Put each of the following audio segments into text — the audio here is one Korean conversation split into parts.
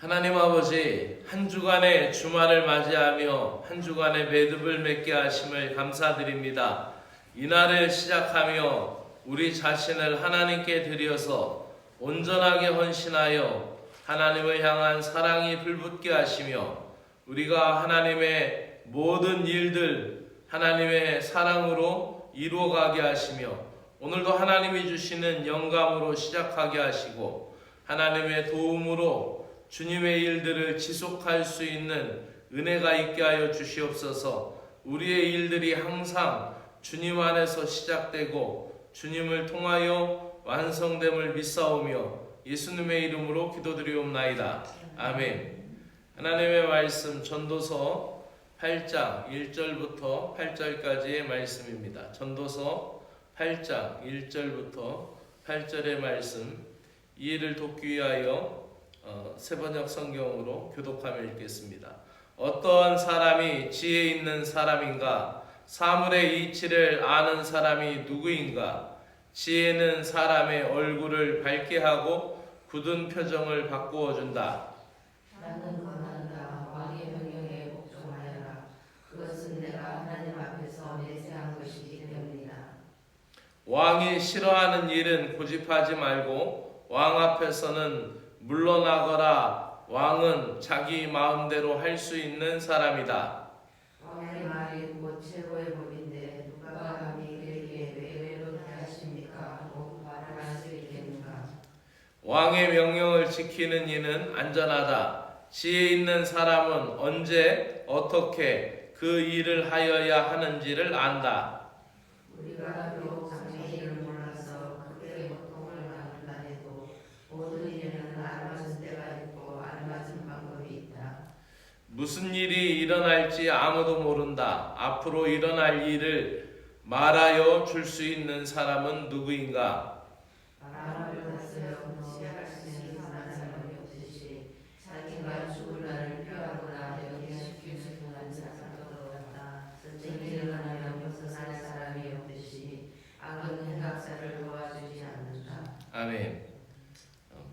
하나님 아버지, 한 주간의 주말을 맞이하며 한 주간의 매듭을 맺게 하심을 감사드립니다. 이날을 시작하며 우리 자신을 하나님께 드려서 온전하게 헌신하여 하나님을 향한 사랑이 불붙게 하시며 우리가 하나님의 모든 일들 하나님의 사랑으로 이루어가게 하시며 오늘도 하나님이 주시는 영감으로 시작하게 하시고 하나님의 도움으로 주님의 일들을 지속할 수 있는 은혜가 있게 하여 주시옵소서. 우리의 일들이 항상 주님 안에서 시작되고 주님을 통하여 완성됨을 믿사오며 예수님의 이름으로 기도드리옵나이다. 아멘. 하나님의 말씀 전도서 8장 1절부터 8절까지의 말씀입니다. 전도서 8장 1절부터 8절의 말씀, 이해를 돕기 위하여 세번역 성경으로 교독하며 읽겠습니다. 어떠한 사람이 지혜 있는 사람인가? 사물의 이치를 아는 사람이 누구인가? 지혜는 사람의 얼굴을 밝게 하고 굳은 표정을 바꾸어 준다. 나는 권한다. 왕의 명령에 복종하여라. 그것은 내가 하나님 앞에서 내세한 것이기 때문이다. 왕이 싫어하는 일은 고집하지 말고 왕 앞에서는 물러나거라. 왕은 자기 마음대로 할 수 있는 사람이다. 왕의 말이 곧 최고의 법인데 누가 감히 그에게 외례로 대하십니까? 하고 말할 수 있겠는가? 왕의 명령을 지키는 이는 안전하다. 지혜 있는 사람은 언제 어떻게 그 일을 하여야 하는지를 안다. 우리가 비록 장래 일을 몰라서 크게 고통을 받는다 해도 모든 일에는 알맞은 때가 있고 알맞은 방법이 있다. 무슨 일이 일어날지 아무도 모른다. 앞으로 일어날 일을 말하여 줄 수 있는 사람은 누구인가? 바람을 다스려 시작할 수 있는 사람이 없듯이 자기가 죽을 날을 피하거나 연기시킬 수 있는 사람도 없다. 정의를 하면 벗어날 사람이 없듯이 악은 행악자를 도와주지 않는다. 아멘.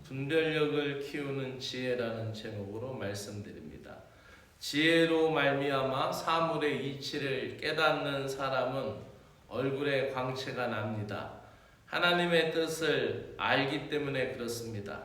분별력을 키우는 지혜라는 제목으로 말씀드립니다. 지혜로 말미암아 사물의 이치를 깨닫는 사람은 얼굴에 광채가 납니다. 하나님의 뜻을 알기 때문에 그렇습니다.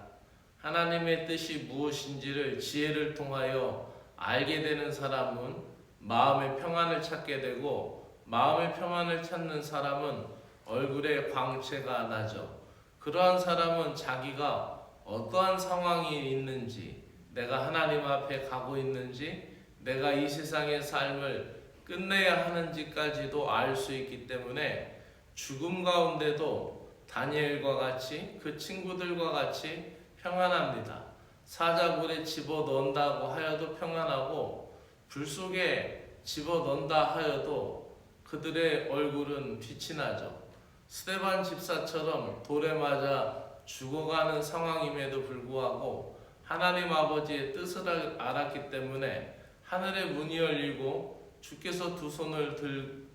하나님의 뜻이 무엇인지를 지혜를 통하여 알게 되는 사람은 마음의 평안을 찾게 되고 마음의 평안을 찾는 사람은 얼굴에 광채가 나죠. 그러한 사람은 자기가 어떠한 상황이 있는지, 내가 하나님 앞에 가고 있는지, 내가 이 세상의 삶을 끝내야 하는지까지도 알 수 있기 때문에 죽음 가운데도 다니엘과 같이 그 친구들과 같이 평안합니다. 사자굴에 집어넣는다고 하여도 평안하고 불 속에 집어넣는다 하여도 그들의 얼굴은 빛이 나죠. 스데반 집사처럼 돌에 맞아 죽어가는 상황임에도 불구하고 하나님 아버지의 뜻을 알았기 때문에 하늘의 문이 열리고 주께서 두 손을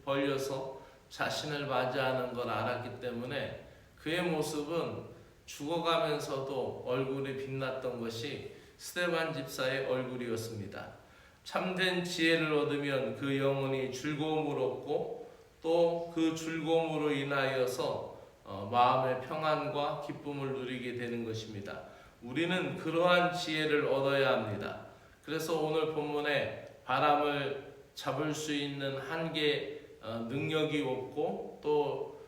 벌려서 자신을 맞이하는 걸 알았기 때문에 그의 모습은 죽어가면서도 얼굴이 빛났던 것이 스데반 집사의 얼굴이었습니다. 참된 지혜를 얻으면 그 영혼이 즐거움을 얻고 또 그 즐거움으로 인하여서 마음의 평안과 기쁨을 누리게 되는 것입니다. 우리는 그러한 지혜를 얻어야 합니다. 그래서 오늘 본문에 바람을 잡을 수 있는 한계 능력이 없고 또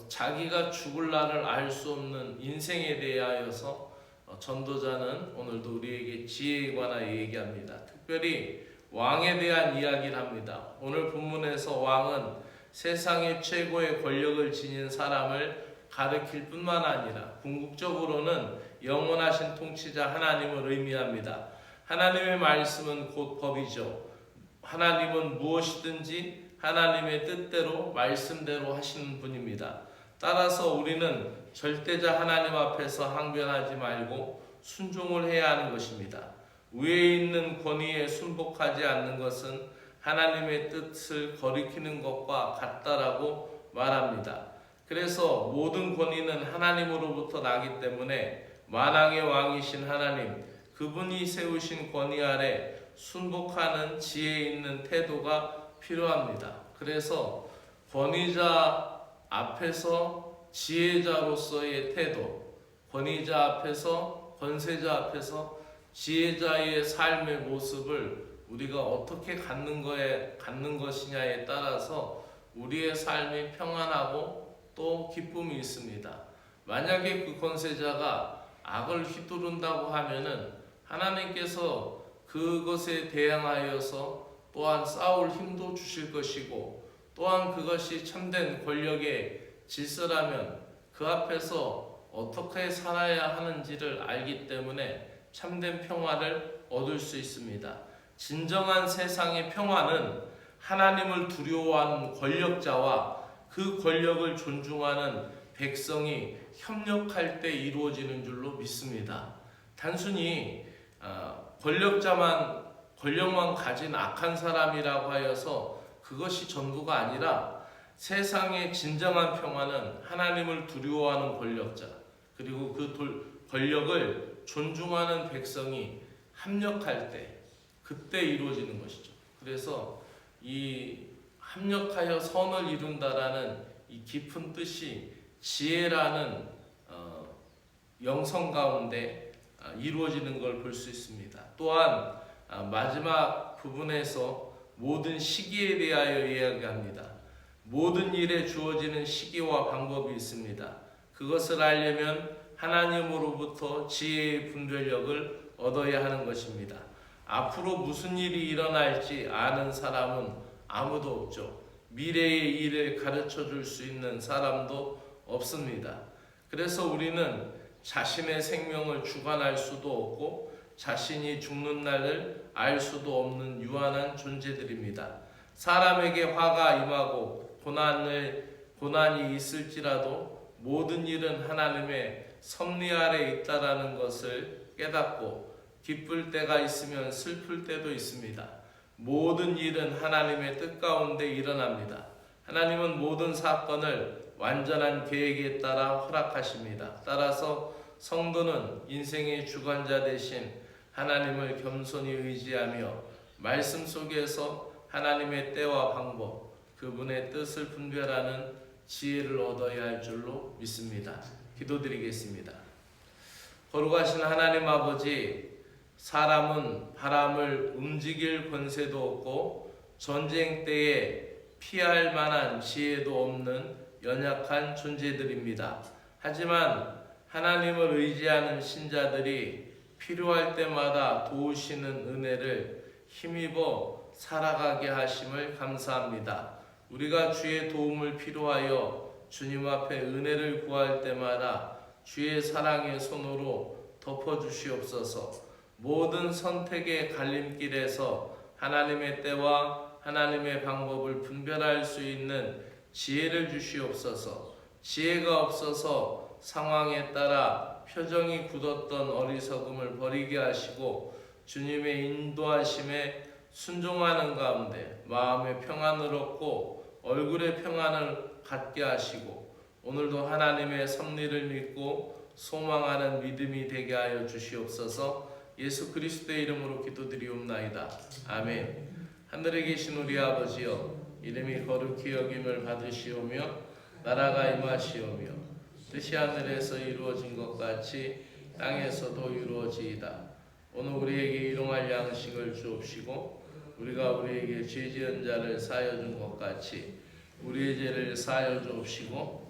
자기가 죽을 날을 알 수 없는 인생에 대하여서 전도자는 오늘도 우리에게 지혜에 관하여 얘기합니다. 특별히 왕에 대한 이야기를 합니다. 오늘 본문에서 왕은 세상의 최고의 권력을 지닌 사람을 가리킬 뿐만 아니라 궁극적으로는 영원하신 통치자 하나님을 의미합니다. 하나님의 말씀은 곧 법이죠. 하나님은 무엇이든지 하나님의 뜻대로 말씀대로 하시는 분입니다. 따라서 우리는 절대자 하나님 앞에서 항변하지 말고 순종을 해야 하는 것입니다. 위에 있는 권위에 순복하지 않는 것은 하나님의 뜻을 거리키는 것과 같다라고 말합니다. 그래서 모든 권위는 하나님으로부터 나기 때문에 만왕의 왕이신 하나님, 그분이 세우신 권위 아래 순복하는 지혜 있는 태도가 필요합니다. 그래서 권위자 앞에서 지혜자로서의 태도, 권위자 앞에서 권세자 앞에서 지혜자의 삶의 모습을 우리가 어떻게 갖는 것이냐에 따라서 우리의 삶이 평안하고 또 기쁨이 있습니다. 만약에 그 권세자가 악을 휘두른다고 하면은 하나님께서 그것에 대항하여서 또한 싸울 힘도 주실 것이고, 또한 그것이 참된 권력의 질서라면 그 앞에서 어떻게 살아야 하는지를 알기 때문에 참된 평화를 얻을 수 있습니다. 진정한 세상의 평화는 하나님을 두려워하는 권력자와 그 권력을 존중하는 백성이 협력할 때 이루어지는 줄로 믿습니다. 단순히 권력만 가진 악한 사람이라고 하여서 그것이 전부가 아니라 세상의 진정한 평화는 하나님을 두려워하는 권력자, 그리고 그 권력을 존중하는 백성이 합력할 때, 그때 이루어지는 것이죠. 그래서 이 합력하여 선을 이룬다라는 이 깊은 뜻이 지혜라는 영성 가운데 이루어지는 걸 볼 수 있습니다. 또한 마지막 부분에서 모든 시기에 대하여 이야기합니다. 모든 일에 주어지는 시기와 방법이 있습니다. 그것을 알려면 하나님으로부터 지혜의 분별력을 얻어야 하는 것입니다. 앞으로 무슨 일이 일어날지 아는 사람은 아무도 없죠. 미래의 일을 가르쳐 줄 수 있는 사람도 없습니다. 그래서 우리는 자신의 생명을 주관할 수도 없고 자신이 죽는 날을 알 수도 없는 유한한 존재들입니다. 사람에게 화가 임하고 고난이 있을지라도 모든 일은 하나님의 섭리 아래 있다라는 것을 깨닫고, 기쁠 때가 있으면 슬플 때도 있습니다. 모든 일은 하나님의 뜻 가운데 일어납니다. 하나님은 모든 사건을 완전한 계획에 따라 허락하십니다. 따라서 성도는 인생의 주관자 대신 하나님을 겸손히 의지하며 말씀 속에서 하나님의 때와 방법, 그분의 뜻을 분별하는 지혜를 얻어야 할 줄로 믿습니다. 기도드리겠습니다. 거룩하신 하나님 아버지, 사람은 바람을 움직일 권세도 없고 전쟁 때에 피할 만한 지혜도 없는 연약한 존재들입니다. 하지만 하나님을 의지하는 신자들이 필요할 때마다 도우시는 은혜를 힘입어 살아가게 하심을 감사합니다. 우리가 주의 도움을 필요하여 주님 앞에 은혜를 구할 때마다 주의 사랑의 손으로 덮어주시옵소서. 모든 선택의 갈림길에서 하나님의 때와 하나님의 방법을 분별할 수 있는 지혜를 주시옵소서. 지혜가 없어서 상황에 따라 표정이 굳었던 어리석음을 버리게 하시고 주님의 인도하심에 순종하는 가운데 마음의 평안을 얻고 얼굴의 평안을 갖게 하시고 오늘도 하나님의 섭리를 믿고 소망하는 믿음이 되게 하여 주시옵소서. 예수 그리스도의 이름으로 기도드리옵나이다. 아멘. 하늘에 계신 우리 아버지여, 이름이 거룩히 여김을 받으시오며 나라가 임하시오며 뜻이 하늘에서 이루어진 것 같이 땅에서도 이루어지이다. 오늘 우리에게 일용할 양식을 주옵시고 우리가 우리에게 죄 지은 자를 사하여 준 것 같이 우리의 죄를 사하여 주옵시고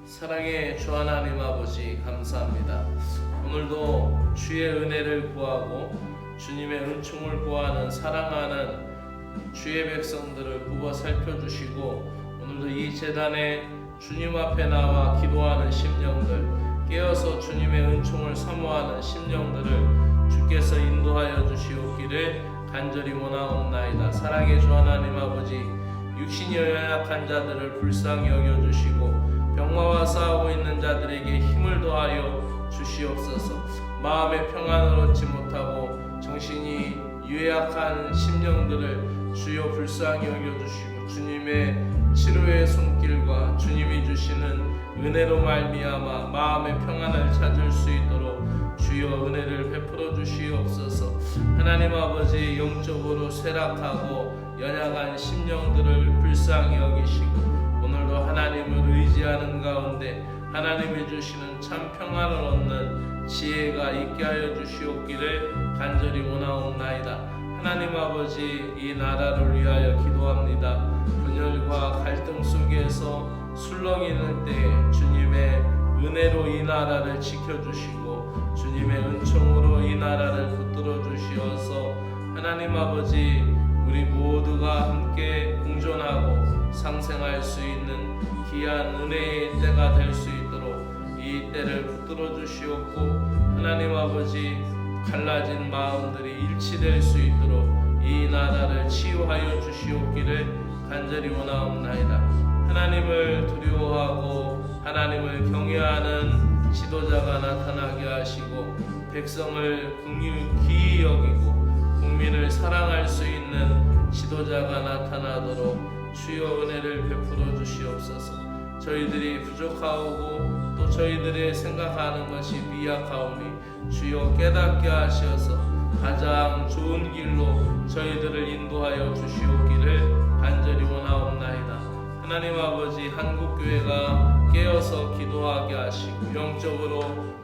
사랑의 주 하나님 아버지, 감사합니다. 오늘도 주의 은혜를 구하고 주님의 은총을 구하는 사랑하는 주의 백성들을 굽어 살펴주시고 오늘도 이 제단에 주님 앞에 나와 기도하는 심령들, 깨어서 주님의 은총을 사모하는 심령들을 주께서 인도하여 주시옵기를 간절히 원하옵나이다. 사랑의 주 하나님 아버지, 육신이 연약한 자들을 불쌍히 여겨주시고 병마와 싸우고 있는 자들에게 힘을 더하여 주시옵소서. 마음의 평안을 얻지 못하고 영신이 유약한 심령들을 주여 불쌍히 여겨주시고 주님의 치료의 손길과 주님이 주시는 은혜로 말미암아 마음의 평안을 찾을 수 있도록 주여 은혜를 베풀어 주시옵소서. 하나님 아버지, 영적으로 쇠락하고 연약한 심령들을 불쌍히 여기시고 오늘도 하나님을 의지하는 가운데 하나님이 주시는 참 평안을 얻는 지혜가 있게 하여 주시옵기를 간절히 원하옵나이다. 하나님 아버지, 이 나라를 위하여 기도합니다. 분열과 갈등 속에서 술렁이는 때에 주님의 은혜로 이 나라를 지켜주시고 주님의 은총으로 이 나라를 붙들어 주시어서 하나님 아버지, 우리 모두가 함께 공존하고 상생할 수 있는 귀한 은혜의 때가 될 수 있도록 이 때를 붙들어 주시옵고 하나님 아버지, 갈라진 마음들이 일치될 수 있도록 이 나라를 치유하여 주시옵기를 간절히 원하옵나이다. 하나님을 두려워하고 하나님을 경외하는 지도자가 나타나게 하시고 백성을 긍휼히 여기고 국민을 사랑할 수 있는 지도자가 나타나도록 주여 은혜를 베풀어 주시옵소서. 저희들이 부족하고 또 저희들의 생각하는 것이 미약하오니 주여 깨닫게 하셔서 가장 좋은 길로 저희들을 인도하여 주시옵기를 간절히 원하옵나이다. 하나님 아버지, 한국교회가 깨어서 기도하게 하시고 영적으로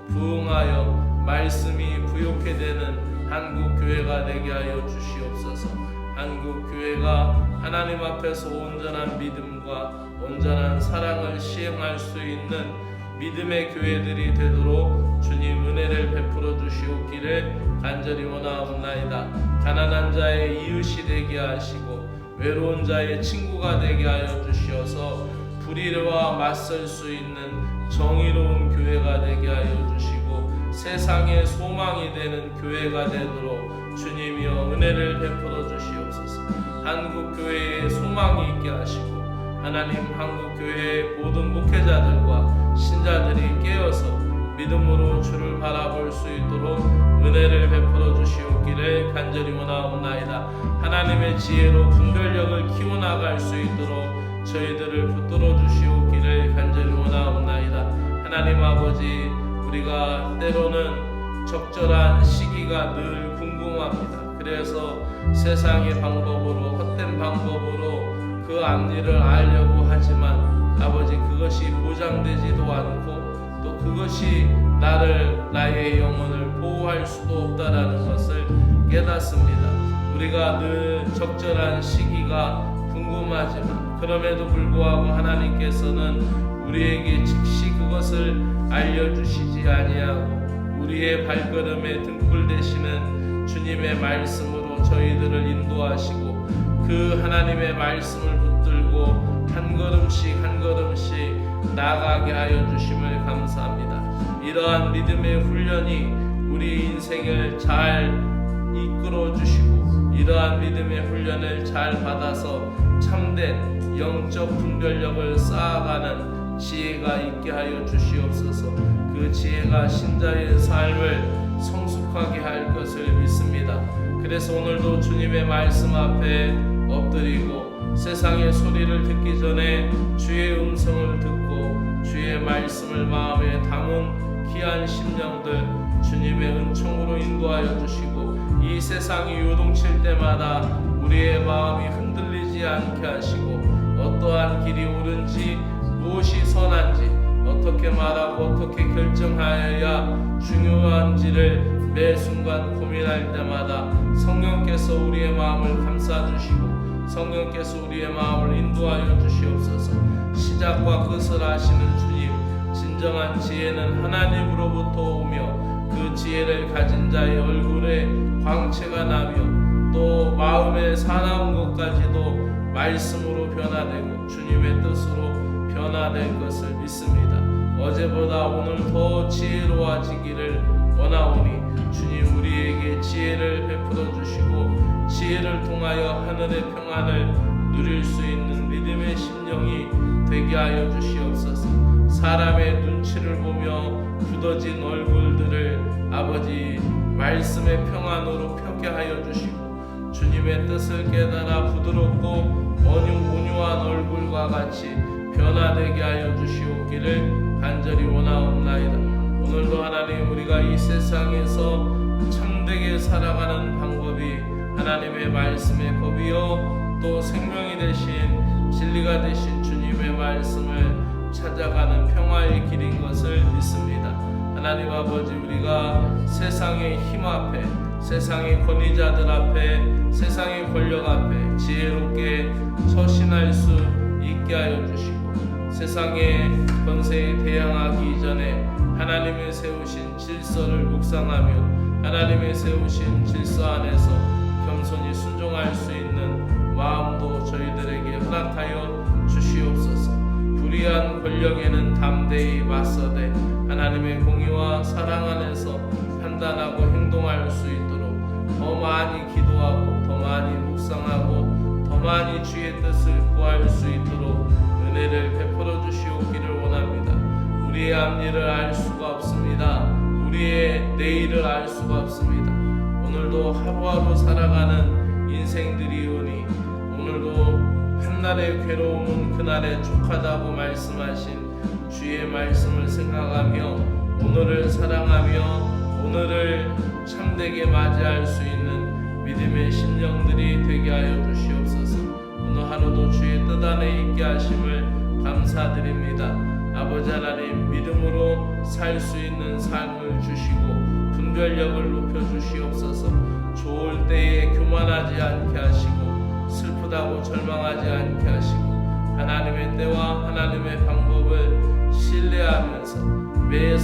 부흥하여 말씀이 부욕해 되는 한국교회가 되게 하여 주시옵소서. 한국교회가 하나님 앞에서 온전한 믿음과 온전한 사랑을 시행할 수 있는 믿음의 교회들이 되도록 주님 은혜를 베풀어 주시옵기를 간절히 원하옵나이다. 가난한 자의 이웃이 되게 하시고 외로운 자의 친구가 되게 하여 주시어서 불의와 맞설 수 있는 정의로운 교회가 되게 하여 주시고 세상의 소망이 되는 교회가 되도록 주님이여 은혜를 베풀어 주시옵소서. 한국교회에 소망이 있게 하시고 하나님, 한국교회의 모든 목회자들과 신자들이 깨어서 믿음으로 주를 바라볼 수 있도록 은혜를 베풀어 주시옵기를 간절히 원하옵나이다. 하나님의 지혜로 분별력을 키워나갈 수 있도록 저희들을 붙들어 주시옵기를 간절히 원하옵나이다. 하나님 아버지, 우리가 때로는 적절한 시기가 늘 궁금합니다. 그래서 세상의 방법으로, 헛된 방법으로 그 앞일을 알려고 하지만 아버지, 그것이 보장되지도 않고 또 그것이 나의 영혼을 보호할 수도 없다라는 것을 깨닫습니다. 우리가 늘 적절한 시기가 궁금하지만 그럼에도 불구하고 하나님께서는 우리에게 즉시 그것을 알려주시지 아니하고 우리의 발걸음에 등불 되시는 주님의 말씀으로 저희들을 인도하시고 그 하나님의 말씀을 붙들고 한 걸음씩 한 걸음씩 나아가게 하여 주심을 감사합니다. 이러한 믿음의 훈련이 우리 인생을 잘 이끌어 주시고 이러한 믿음의 훈련을 잘 받아서 참된 영적 분별력을 쌓아가는 지혜가 있게 하여 주시옵소서. 그 지혜가 신자의 삶을 성숙하게 할 것을 믿습니다. 그래서 오늘도 주님의 말씀 앞에 엎드리고 세상의 소리를 듣기 전에 주의 음성을 듣고 주의 말씀을 마음에 담은 귀한 심령들 주님의 은총으로 인도하여 주시고 이 세상이 요동칠 때마다 우리의 마음이 흔들리지 않게 하시고 어떠한 길이 옳은지 무엇이 선한지 어떻게 말하고 어떻게 결정하여야 중요한지를 매 순간 고민할 때마다 성령께서 우리의 마음을 감싸주시고 성령께서 우리의 마음을 인도하여 주시옵소서. 시작과 끝을 아시는 주님, 진정한 지혜는 하나님으로부터 오며 그 지혜를 가진 자의 얼굴에 광채가 나며 또 마음에 사나운 것까지도 말씀으로 변화되고 주님의 뜻으로 변화될 것을 믿습니다. 어제보다 오늘 더 지혜로워지기를 원하오니 주님 우리에게 지혜를 베풀어 주시고 지혜를 통하여 하늘의 평안을 누릴 수 있는 믿음의 심령이 되게 하여 주시옵소서. 사람의 눈치를 보며 굳어진 얼굴들을 아버지 말씀의 평안으로 펴게 함께 하여 주시고 주님의 뜻을 깨달아 부드럽고 온유한 얼굴과 같이 변화되게 하여 주시옵기를 간절히 원하옵나이다. 오늘도 하나님, 우리가 이 세상에서 참되게 살아가는 방법이 하나님의 말씀의 법이요 또 생명이 되신 진리가 되신 주님의 말씀을 찾아가는 평화의 길인 것을 믿습니다. 하나님 아버지, 우리가 세상의 힘 앞에, 세상의 권위자들 앞에, 세상의 권력 앞에 지혜롭게 처신할 수 있게 하여 주시고 세상의 권세에 대항하기 이전에 하나님의 세우신 질서를 묵상하며 하나님의 세우신 질서 안에서 겸손히 순종할 수 있는 마음도 저희들에게 허락하여 주시옵소서. 불의한 권력에는 담대히 맞서되 하나님의 공의와 사랑 안에서 판단하고 행동할 수 있도록 더 많이 기도하고 더 많이 묵상하고 더 많이 주의 뜻을 구할 수 있도록 은혜를 베풀어 주시옵기를 원합니다. 우리의 앞일을 알 수가 없습니다. 우리의 내일을 알 수가 없습니다. 오늘도 하루하루 살아가는 인생들이오니 오늘도 한날의 괴로움은 그날의 족하다고 말씀하신 주의 말씀을 생각하며 오늘을 사랑하며 오늘을 참되게 맞이할 수 있는 믿음의 심령들이 되게 하여 주시옵소서. 오늘 하루도 주의 뜻 안에 있게 하심을 감사드립니다. 아버지 하나님, 믿음으로 살 수 있는 삶을 주시고 분별력을 높여 주시옵소서. 좋을 때에 교만하지 않게 하시고 슬프다고 절망하지 않게 하시고 하나님의 때와 하나님의 방법을 신뢰하면서 매